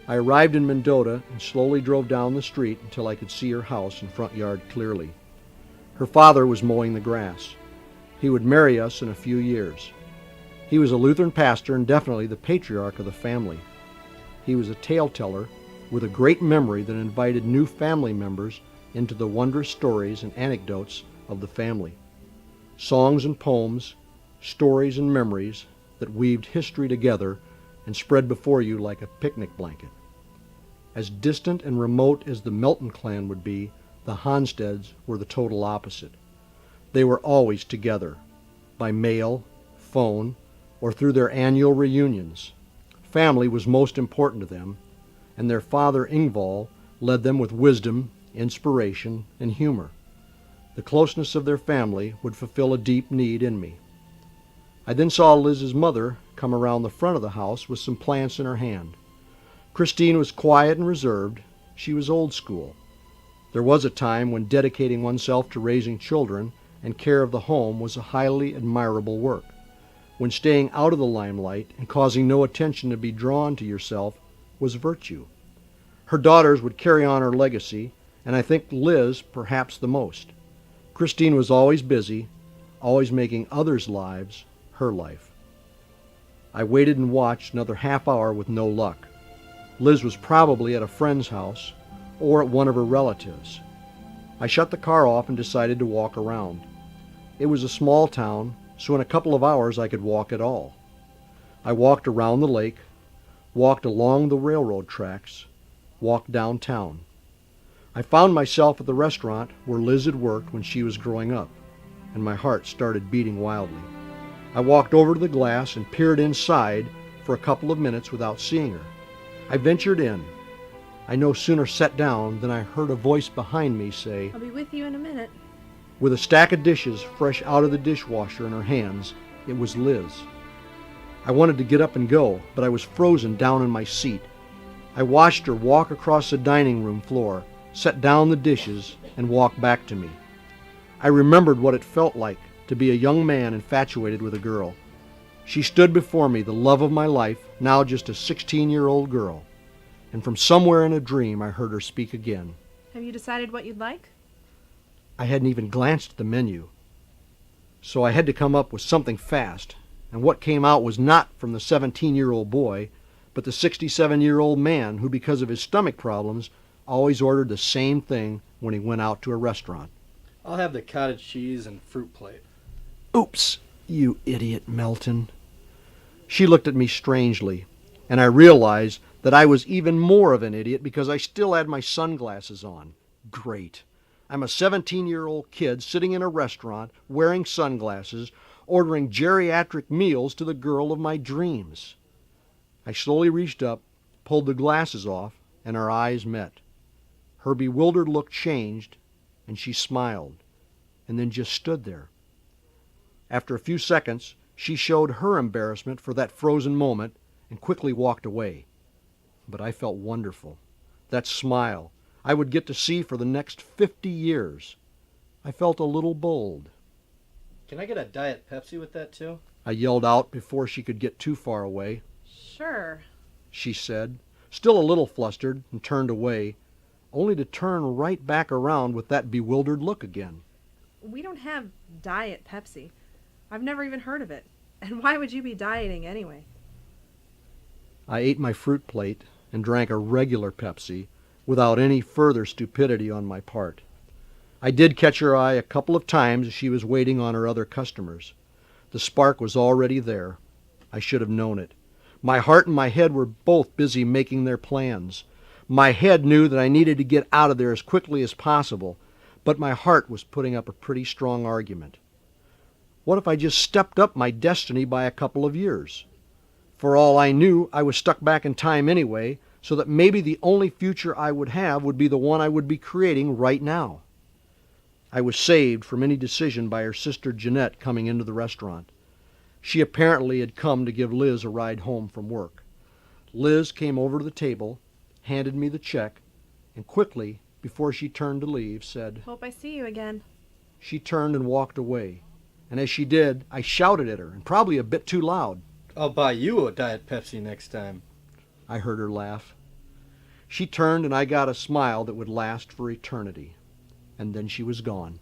I arrived in Mendota and slowly drove down the street until I could see her house and front yard clearly. Her father was mowing the grass. He would marry us in a few years. He was a Lutheran pastor and definitely the patriarch of the family. He was a tale-teller with a great memory that invited new family members into the wondrous stories and anecdotes of the family. Songs and poems, stories and memories that weaved history together and spread before you like a picnic blanket. As distant and remote as the Melton clan would be, the Hansteds were the total opposite. They were always together, by mail, phone, or through their annual reunions. Family was most important to them, and their father Ingvald led them with wisdom, inspiration, and humor. The closeness of their family would fulfill a deep need in me. I then saw Liz's mother come around the front of the house with some plants in her hand. Christine was quiet and reserved. She was old school. There was a time when dedicating oneself to raising children and care of the home was a highly admirable work, when staying out of the limelight and causing no attention to be drawn to yourself was virtue. Her daughters would carry on her legacy, and I think Liz perhaps the most. Christine was always busy, always making others' lives her life. I waited and watched another half hour with no luck. Liz was probably at a friend's house or at one of her relatives. I shut the car off and decided to walk around. It was a small town, so in a couple of hours I could walk it all. I walked around the lake, walked along the railroad tracks, walked downtown. I found myself at the restaurant where Liz had worked when she was growing up, and my heart started beating wildly. I walked over to the glass and peered inside for a couple of minutes without seeing her. I ventured in. I no sooner sat down than I heard a voice behind me say, "I'll be with you in a minute." With a stack of dishes fresh out of the dishwasher in her hands, it was Liz. I wanted to get up and go, but I was frozen down in my seat. I watched her walk across the dining room floor, set down the dishes, and walk back to me. I remembered what it felt like to be a young man infatuated with a girl. She stood before me, the love of my life, now just a 16-year-old girl. And from somewhere in a dream I heard her speak again. "Have you decided what you'd like?" I hadn't even glanced at the menu. So I had to come up with something fast, and what came out was not from the 17-year-old boy, but the 67-year-old man who, because of his stomach problems, always ordered the same thing when he went out to a restaurant. "I'll have the cottage cheese and fruit plate." Oops, you idiot, Melton. She looked at me strangely, and I realized that I was even more of an idiot because I still had my sunglasses on. Great. I'm a 17-year-old kid sitting in a restaurant, wearing sunglasses, ordering geriatric meals to the girl of my dreams. I slowly reached up, pulled the glasses off, and our eyes met. Her bewildered look changed, and she smiled, and then just stood there. After a few seconds, she showed her embarrassment for that frozen moment and quickly walked away. But I felt wonderful. That smile I would get to see for the next 50 years. I felt a little bold. "Can I get a Diet Pepsi with that too?" I yelled out before she could get too far away. "Sure." She said, still a little flustered, and turned away, only to turn right back around with that bewildered look again. "We don't have Diet Pepsi. I've never even heard of it. And why would you be dieting anyway?" I ate my fruit plate and drank a regular Pepsi without any further stupidity on my part. I did catch her eye a couple of times as she was waiting on her other customers. The spark was already there. I should have known it. My heart and my head were both busy making their plans. My head knew that I needed to get out of there as quickly as possible, but my heart was putting up a pretty strong argument. What if I just stepped up my destiny by a couple of years? For all I knew, I was stuck back in time anyway, so that maybe the only future I would have would be the one I would be creating right now. I was saved from any decision by her sister Jeanette coming into the restaurant. She apparently had come to give Liz a ride home from work. Liz came over to the table, handed me the check, and quickly, before she turned to leave, said, "Hope I see you again." She turned and walked away, and as she did, I shouted at her, and probably a bit too loud. "I'll buy you a Diet Pepsi next time." I heard her laugh. She turned and I got a smile that would last for eternity. And then she was gone.